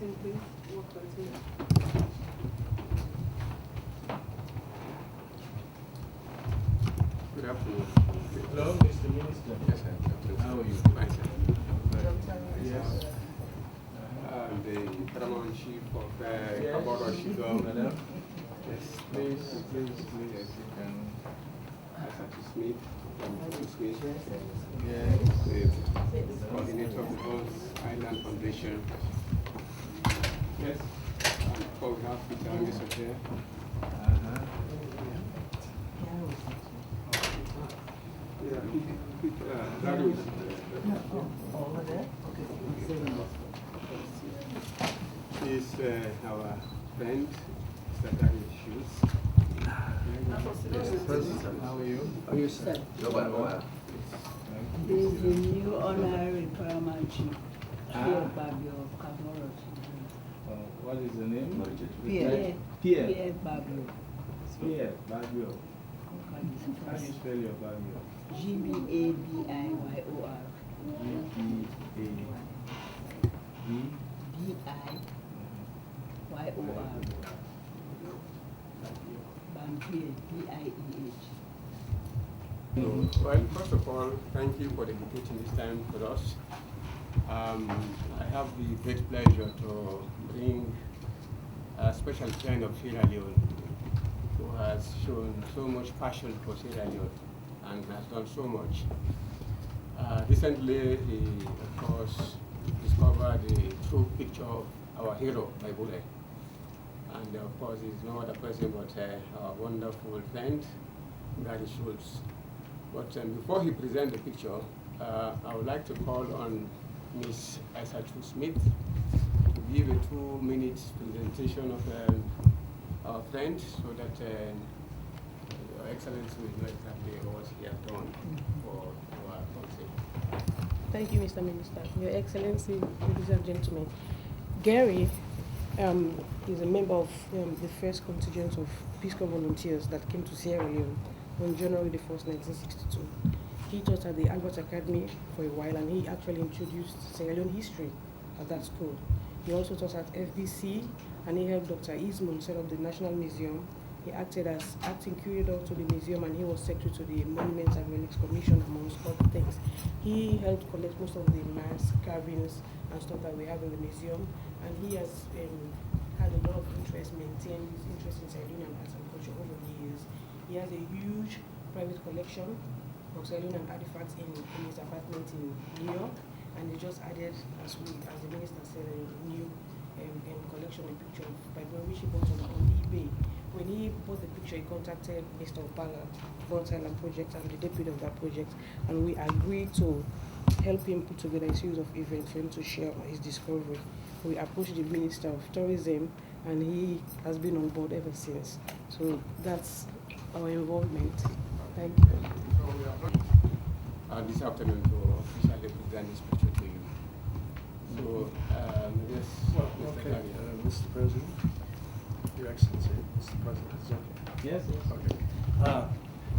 in, please. Walk right in. Good afternoon. Hello, Mr. Minister. Yes, sir. How are you? Fine, sir. Yes. I'm the Paramount Chief of Kaboro Shigo. Madam? Yes, Please. Yes, Asatu Smith, Smith, Yes. the coordinator of the Bones Island Foundation. Yes, and before we have Peter and Mr. Chair. Yeah, Larry is He's our friend, Mr. Larry Shoes. President, how are you? How are you, sir? This is the new honorary paramount chief, Pierre Babio of Kaboro. What is the name? Pierre. Pierre. Pierre Babio. Pierre Baguio. How do you spell your Baguio? G-B-A-B-I-Y-O-R. B-I-Y-O-R. Bampier, B-I-E-H. Well, first of all, thank you for dedicating this time for us. I have the great pleasure to bring a special friend of Sierra Leone who has shown so much passion for Sierra Leone and has done so much. Recently, he, of course, discovered the true picture of our hero, Baibule. And of course, he's no other person but our wonderful friend, Gary Schultz. But before he presents the picture, I would like to call on Ms. Asatu Smith to give a 2-minute presentation of our friend so that Your Excellency will know exactly what he has done for our country. Thank you, Mr. Minister. Your Excellency, ladies and gentlemen. Gary is a member of the first contingent of Peace Corps volunteers that came to Sierra Leone on January the 1st, 1962. He taught at the Albert Academy for a while, and he actually introduced Sierra Leone history at that school. He also taught at FBC, and he helped Dr. Ismond set up the National Museum. He acted as acting curator to the museum, and he was secretary to the Monuments and Relics Commission, amongst other things. He helped collect most of the mass carvings and stuff that we have in the museum, and he has had a lot of interest, maintained his interest in Sierra Leone arts and culture over the years. He has a huge private collection of Sierra Leone artifacts in his apartment in New York, and he just added, as the minister said, a new collection, a picture of Bible, which he bought on eBay. When he bought the picture, he contacted Mr. Opala, Bones Island Project, and the deputy of that project, and we agreed to help him put together a series of events for him to share his discovery. We approached the Minister of Tourism, and he has been on board ever since. So that's our involvement. Thank you. This afternoon to officially present this picture to you. So, yes, Okay, Mr. President, Your Excellency, Mr. President, is okay? Yes. Okay.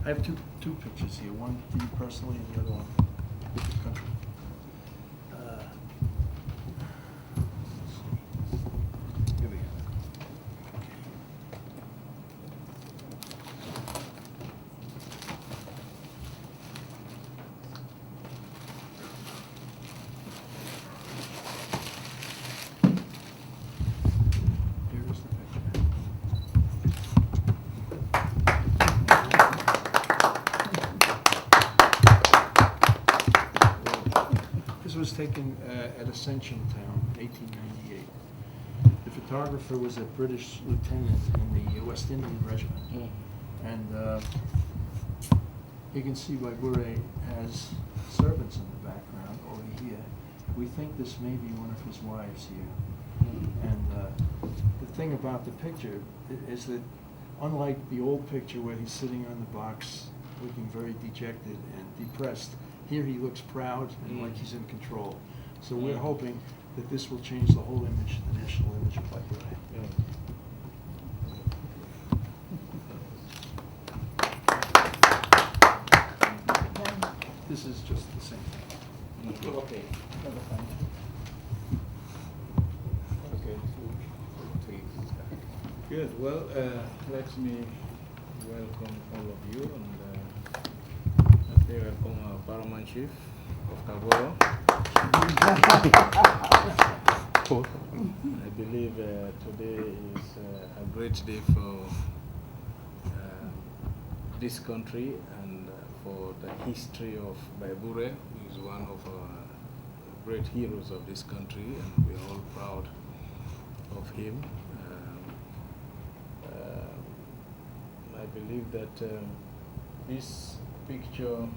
I have two pictures here, one for you personally and the other one for the country. Here we go. Here's the picture. This was taken at Ascension Town in 1898. The photographer was a British lieutenant in the West Indian Regiment. And you can see Waigure has servants in the background over here. We think this may be one of his wives here. And the thing about the picture is that unlike the old picture where he's sitting on the box looking very dejected and depressed, here he looks proud and like he's in control. So we're hoping that this will change the whole image, the national image of Waigure. This is just the same thing. Okay. Okay. Good. Well, let me welcome all of you and let me welcome our Paramount Chief of Kaboro. I believe today is a great day for this country and for the history of Baibure, who is one of our great heroes of this country, and we are all proud of him. I believe that this picture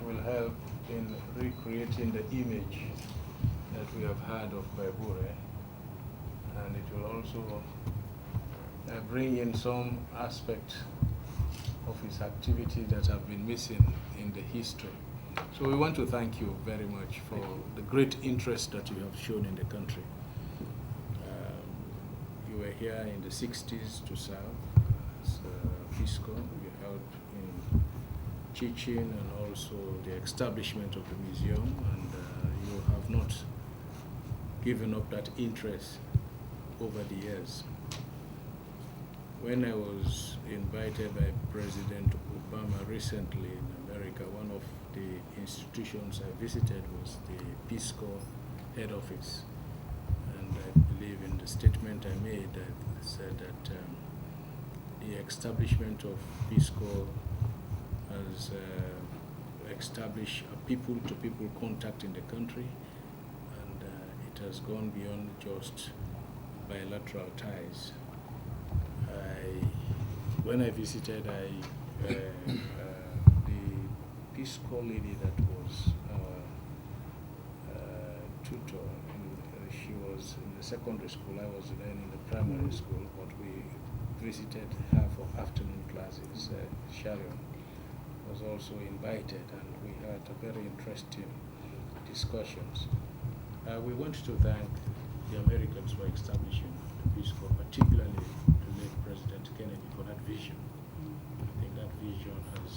will help in recreating the image that we have had of Baibure, and it will also bring in some aspect of his activity that have been missing in the history. So we want to thank you very much for the great interest that you have shown in the country. You were here in the 60s to serve as Fisco. You helped in teaching and also the establishment of the museum, and you have not given up that interest over the years. When I was invited by President Obama recently in America, one of the institutions I visited was the Peace Corps head office. And I believe in the statement I made, I said that the establishment of Peace Corps has established a people-to-people contact in the country, and it has gone beyond just bilateral ties. When I visited, the Peace Corps lady that was tutor, and she was in the secondary school, I was then in the primary school, but we visited her for afternoon classes. Sharon was also invited, and we had a very interesting discussions. We want to thank the Americans for establishing the Peace Corps, particularly the late President Kennedy, for that vision. I think that vision has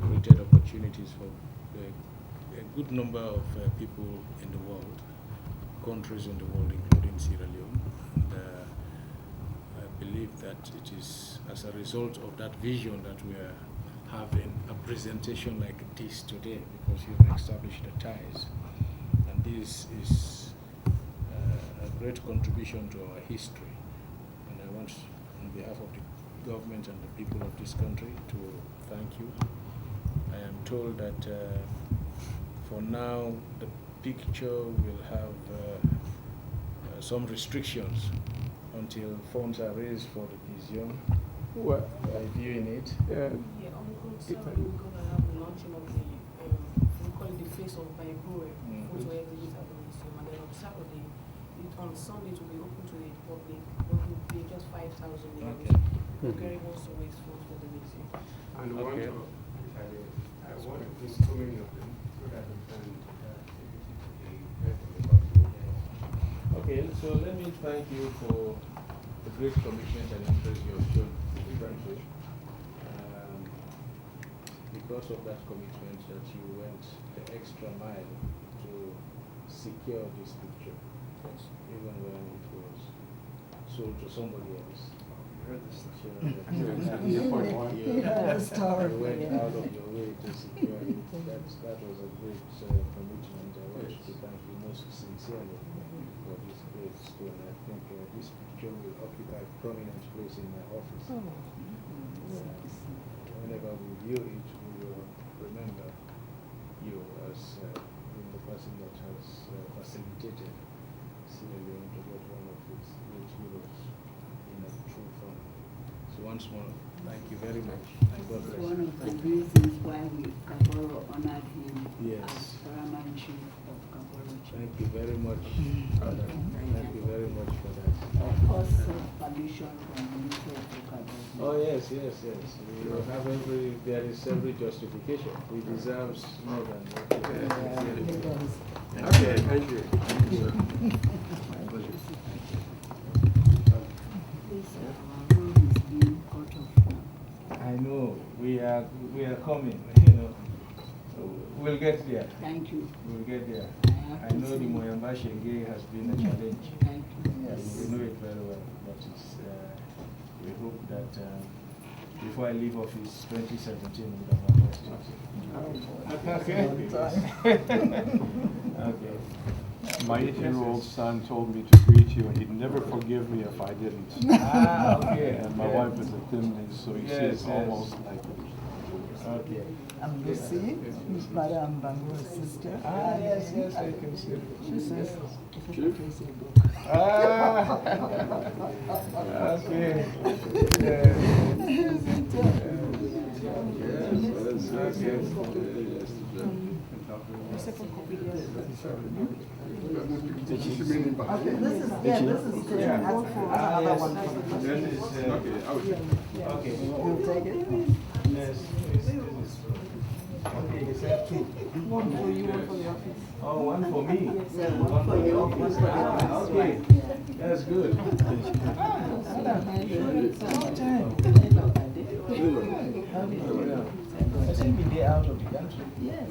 created opportunities for a good number of people in the world, countries in the world, including Sierra Leone. And I believe that it is as a result of that vision that we are having a presentation like this today, because you've established the ties. And this is a great contribution to our history. And I want, on behalf of the government and the people of this country, to thank you. I am told that for now the picture will have some restrictions until funds are raised for the museum. Who are viewing it? Yeah, on Saturday we're going to have the launching of the, we call it the face of Baibure, photo exhibit at the museum. And then on Saturday, on Sunday it will be open to the public, but it will be just 5,000 euros. Okay. Gary wants to raise funds for the museum. And Okay. I want so many of them so that we can the Okay, so let me thank you for the great commitment and interest you have shown in the country. Because of that commitment that you went the extra mile to secure this picture, even when it was sold to somebody else. Heard this stuff. You went out of your way to secure it. That was a great commitment. I want to thank you most sincerely for this great stone. I think this picture will occupy a prominent place in my office. Whenever we view it, we will remember you as being the person that has facilitated Sierra Leone to get one of its great heroes in a true form. So once more, thank you very much. And God bless One you. of the Thank you. reasons why we Kaboro honored him Yes. as Paramount Chief of Kaboro. Thank you very much for that. Thank you very much for that. Of course, permission from the Ministry of Local Government. Oh yes, yes, yes. We will have there is every justification. He deserves more than what he has. Okay, thank you. Thank you, sir. My pleasure. This our road is being cut off now. I know we are coming. You know, so we'll get there. Thank you. We'll get there. I I know the Moyamba Shenge has been a challenge. Yes. We know it very well, but it's, we hope that before I leave office 2017, we'll have okay. Okay. My 8-year-old son told me to greet you, and he'd never forgive me if I didn't. Ah, okay. And my wife is a Thimni, so you see Yes, it's yes. almost like. Okay. I'm Lucy, Madame Bango's sister. Ah, yes, yes, I can see. She says, Ah, okay. The second copy there. this is another one. Okay. You'll take it? Yes. Okay, is that two? One for you, one for the office. Oh, one for me. One for you, one for the office. Okay, that's good. I think we're out of the country. Yes.